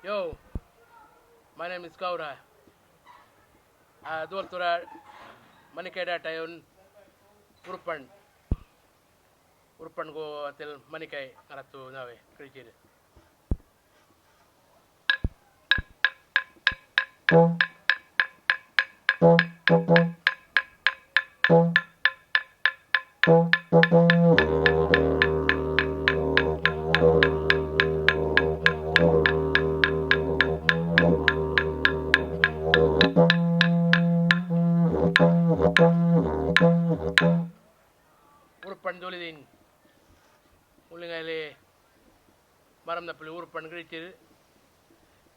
Yo, my name is Gaura. Dualtura manikay tayon urupan. Urupan go atil manikay ngaratu nawe kerjir. Urupan dolidin. Uli ngayle maram na puli urupan kerjir.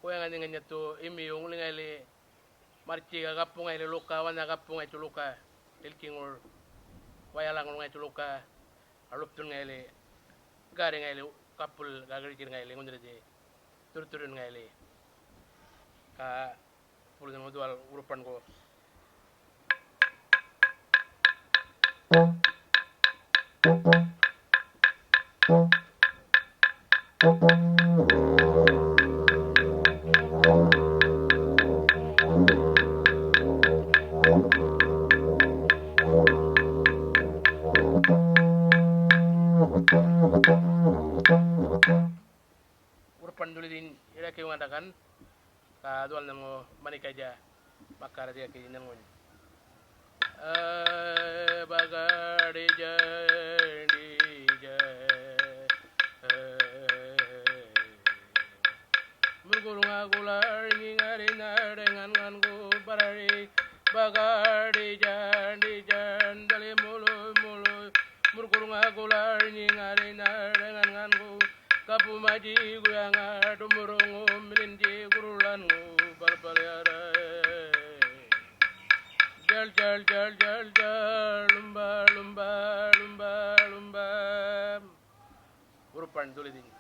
Kuya nga nga to imi yung uli ngayle marchi gagapung ngayle luka wana gapung ngayle luka tilking or waya lang ngayle luka aluptun ngayle gari ngayle kapul gagerjir ngayle ngundrede turturun ngayle ka pulu ng dual urupan ko. Urupan dulu din ila kayo ngadakan ka dual nang manikay ja makara dia kay nangon bagari ja murgurung agular ngingari na dengan nganku barari bagari jan dali mulu murgurung agular ngingari na dengan nganku kapu maji guyanga dumurungu milinji gurulangu balbaliara jal lumba urupan tulidin